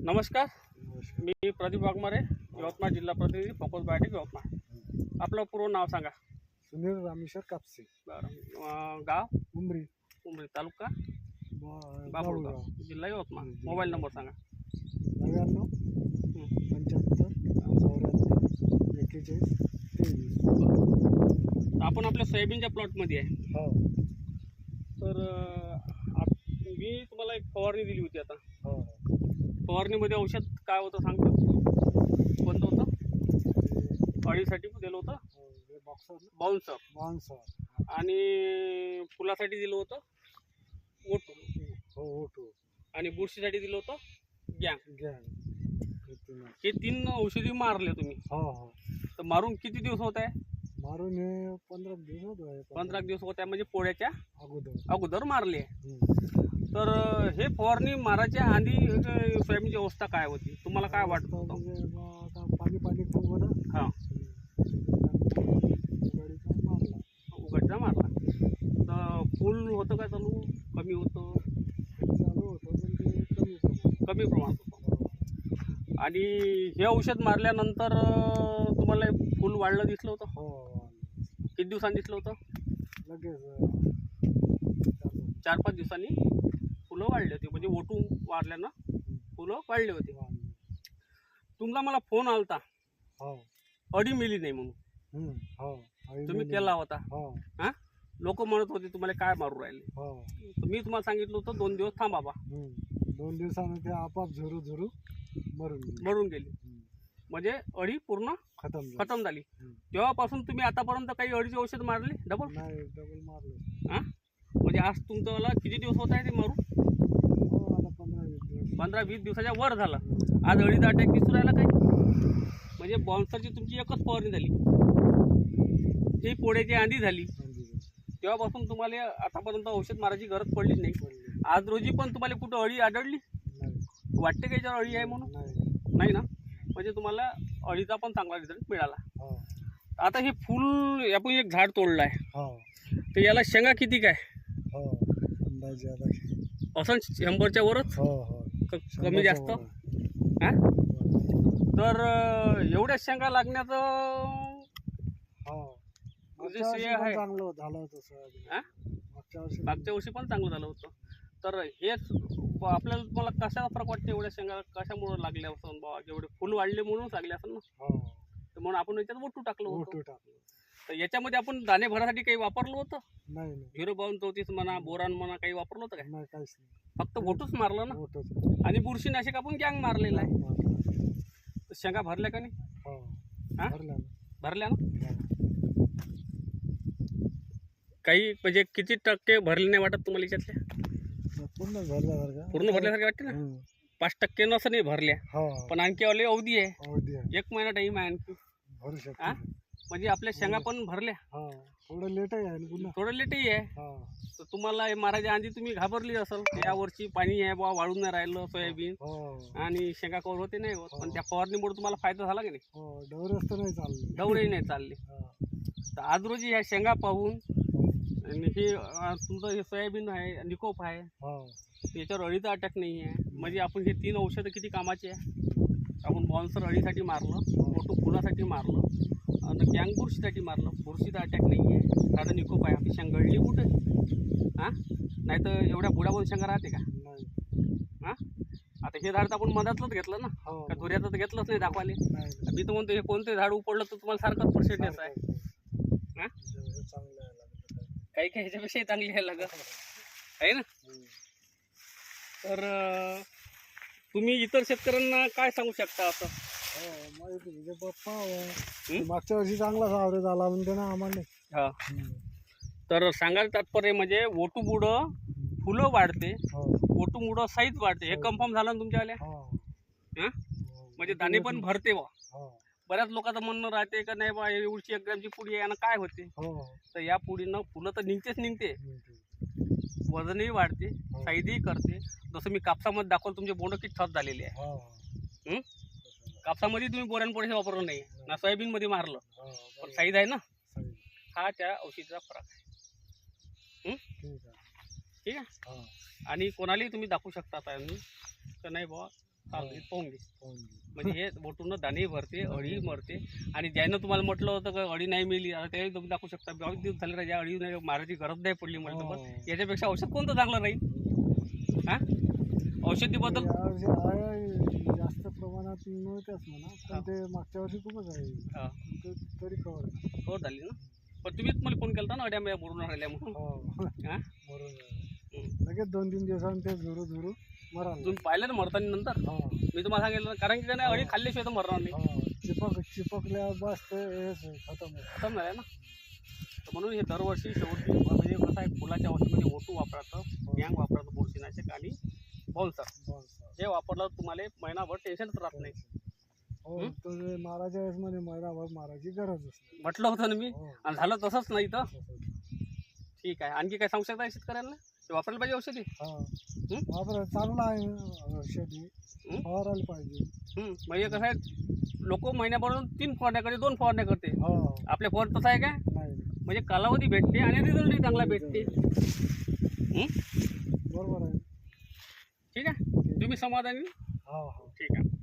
नमस्कार, मी प्रदीप वाघमारे, यवतमाळ जिल्हा प्रतिनिधी, फोकस बायोटेक यवतमाळ. आपलं पूर्ण नाव सांगा. सुनील रामेश्वर कापसे. बरं. गाव उमरी, उमरी, तालुका बाभुळगाव, बाबुळगाव. जिल्हा यवतमाळ. मोबाईल नंबर सांगा. 99 75 74 41 23. आपण आपल्या सोयाबीनच्या प्लॉटमध्ये आहे. हो तर मी तुम्हाला एक फवारणी दिली होती. आता हो फवारणीमध्ये औषध काय होतं सांगतो. कोणतं होतं? अळीसाठी दिलं होतं बाउन्सर, माणसं आणि फुलासाठी दिलं होतं ओटू, हो ओटो आणि बुरशीसाठी दिलं होतं गँग. गॅंग. हे 3 औषधी मारले तुम्ही. हो हो तर मारून किती दिवस होत आहे? मारून हे 15 दिवस होत 15 दिवस होत आहे, म्हणजे पोळ्याच्या अगोदर. अगोदर मारले. तर हे फवारणी मारायच्या आधी सोयाबीनची अवस्था काय होती, तुम्हाला काय वाटत होतं? म्हणजे मग आता पाणी पाणी खूप होतं. हां, उघडीचा मारला. उघडचा मारला. तर फुल होतं काय चालू, कमी होतं? चालू होतं पण ते कमी प्रमाणात. कमी प्रमाणात होतं. आणि हे औषध मारल्यानंतर तुम्हाला फुल वाढलं दिसलं होतं? हो किती दिवसांनी दिसलं होतं? लगेच 4-5 दिवसांनी फुलं वाढली होती. म्हणजे ओटू मारल्यानं फुलं वाढली होती. तुमचा मला फोन आलता, हो अडी मिली नाही म्हणून. हो तुम्ही केला होता. हो हां, लोक म्हणत होते तुम्हाला काय मारू राहिले. हो तर मी तुम्हाला सांगितलं होतं 2 दिवस थांबा बा. 2 दिवसानं ते आपाप झुरू झुरू मरून गेली. मरून गेली. म्हणजे अळी पूर्ण खतम झाली. तेव्हापासून तुम्ही आतापर्यंत काही अळीचे औषध मारले डबल? नाही डबल मारलं. हां, म्हणजे आज तुमचं किती दिवस होत आहे ते मारून? हो आता 15-20 दिवस. 15-20 दिवसाच्या वर झालं. आज अळीचा अटॅक दिसू राहिला काय? म्हणजे बाउन्सरची तुमची एकच फवारणी झाली, ती पोळ्याची आधी झाली. तेव्हापासून तुम्हाला आतापर्यंत औषध मारायची गरज पडलीच नाही. आज रोजी पण तुम्हाला कुठं अळी आढळली वाटते का याच्यावर अळी आहे म्हणून? नाही ना. म्हणजे तुम्हाला अळीचा पण चांगला रिझल्ट मिळाला. आता हे फुल आपण एक झाड तोडलं आहे, तर याला शेंगा किती काय अंदाजे आता असं 100च्या वरच, कमी जास्त? हां, तर एवढ्या शेंगा लागण्याचं म्हणजे श्रेय आहे. चांगलं झालं होतं सोयाबीन. हां, मागच्या वर्षी पण चांगलं झालं होतं. तर हेच आपल्याला तुम्हाला कशाचा फरक वाटते? एवढ्या शेंगा कशामुळे लागल्या असं बाबा? एवढे फुल वाढले म्हणून लागले असेल ना. तर म्हणून आपण याच्यात ओटू टाकलं होतं. तर याच्यामध्ये आपण दाणे भरासाठी काही वापरलं होतं? नाही 0-32 म्हणा, बोरान म्हणा, काही वापरलं होतं काय? नाही काहीच नाही. फक्त ओटूच मारलं ना. ओटोच. आणि बुरशीनाशक आपण गँग मारलेला आहे. तर शेंगा भरल्या का नाही? हां, भरल्या ना. काही म्हणजे किती टक्के भरले नाही वाटत तुम्हाला याच्यातल्या? पूर्ण भरल्यासारखं. पूर्ण भरल्यासारखे वाटते ना. 5% नसं नाही भरल्या, पण आणखी अवले अवधी आहे. 1 महिना टाईम आहे आणखी. भरू शकतो. हां, म्हणजे आपल्या शेंगा पण भरल्या. थोडं लेट आहे पुन्हा. थोडं लेटही आहे. तर तुम्हाला हे मारायच्या आधी तुम्ही घाबरली असेल, या वर्षी पाणी आहे बा, वाळून नाही राहिलं सोयाबीन, आणि शेंगा कवर होते नाही होत. पण त्या फवारणीमुळे तुम्हाला फायदा झाला की नाही? डवरच तर नाही चालले. डवरेही नाही चालले. तर आज रोजी ह्या शेंगा पाहून, आणि हे तुमचं हे सोयाबीन आहे, निकोप आहे, याच्यावर अळीचा अटॅक नाही आहे. म्हणजे आपण हे 3 औषधं किती कामाची आहे. आपण बाउन्सर अळीसाठी मारलं, ओटू फुलासाठी मारलं, आणि गँग बुरशीसाठी मारलं. बुरशीचा अटॅक नाही आहे. साधं निकोप आहे. आपली शेंगा गळली कुठे? हां, नाही तर एवढ्या बुडाबून शेंगा राहते का? हां, आता हे झाड तर आपण मधातलंच घेतलं ना, का धुऱ्याचं तर घेतलंच नाही दाखवाले. मी तर म्हणतो हे कोणते झाड उपडलं तर तुम्हाला सारखंच पर्सेंटेज आहे. हां, काही ह्याच्यापेक्षाही चांगली आहे लागत आहे ना. तर तुम्ही इतर शेतकऱ्यांना काय सांगू शकता असं? मागच्या वर्षी चांगला सावरे झाला म्हणते ना आम्हाला. हां, तर सांगायचं तात्पर्य म्हणजे ओटू मुळं फुलं वाढते, ओटू मुळं साईज वाढते. हे कन्फर्म झालं ना तुमच्या आल्या? हां, म्हणजे दाणे पण भरते बा. बऱ्याच लोकांचं म्हणणं राहते का नाही बा, एवढी 1 ग्रॅमची पुडी आहे ना, काय होते? तर या पुडीनं फुलं तर निघते, वजनही वाढते, साईजही करते. जसं मी कापसामध्ये दाखवलं, तुमचे बोंड किती ठस झालेले आहे. कापसामध्ये तुम्ही बोऱ्यान पोळ्याचे वापरलं नाही ना, सोयाबीनमध्ये मारलं, पण साईज आहे ना. हा त्या औषधीचा फरक आहे. ठीक आहे. आणि कोणालाही तुम्ही दाखवू शकता तर नाही बाबा, चालेल, पाहून घे. पाहून घे. म्हणजे हे बोटून दाणे भरते, अळी मरते. आणि ज्यानं तुम्हाला म्हटलं होतं का अळी नाही मिळली, आता त्याही तुम्ही दाखवू शकता 22 दिवस झाले राजा अळी नाही मारायची गरज नाही पडली मला हो. तर. याच्यापेक्षा औषध कोणतं चांगलं राहील? हा, औषधीबद्दल यावर्षी आहे जास्त प्रमाणात मिळतेच म्हणा, हा. पण ते मागच्या वर्षी खूपच आहे. हा. पण ते तरी कवर हो झाली ना. पण तुम्हीच मला फोन केला ना अड्या बुरून राहिल्या म्हणून. हो हा? बरोबर. लगेच 2-3 दिवसांनी ते झुरू मराल. तुम्ही पाहिलं ना मरताना नंतर हो मी तुम्हाला सांगितलं ना, कारण की काय नाही, अळी खाल्ल्याशिवाय तर मरणार नाही. हो चिपकल्या बस ते हेच खतम होतं. खतम झालं ना. तर म्हणून हे दरवर्षी शेवटी म्हणजे कसं आहे, फुलाच्या औषधीमध्ये ओटू वापरायचं, यंग वापरायचं, बुरशीनाशक आणि बॉन्सर. बस. हे वापरलं तुम्हाला महिनाभर टेन्शनच राहत नाही. हो तो जे मारायच्या वेळेस मध्ये महिनाभर मारायची गरजच नाही. म्हटलं होतं ना मी, हो. आणि झालं तसंच नाही तर. तसंच. ठीक आहे. आणखी काय सांगू शकता शेतकऱ्यांना? ते वापरायला पाहिजे औषधी. हा वापर चांगला आहे औषधी फवारायला पाहिजे. म्हणजे कसं आहे, लोक महिन्याभरून 3 फवारण्या 2 फवारण्या करते. हो आपल्या फवार तसं आहे काय? नाही म्हणजे कालावधी भेटते आणि रिझल्टही चांगला भेटते. बरोबर आहे. ठीक आहे, तुम्ही समाधानी? हो हो ठीक आहे.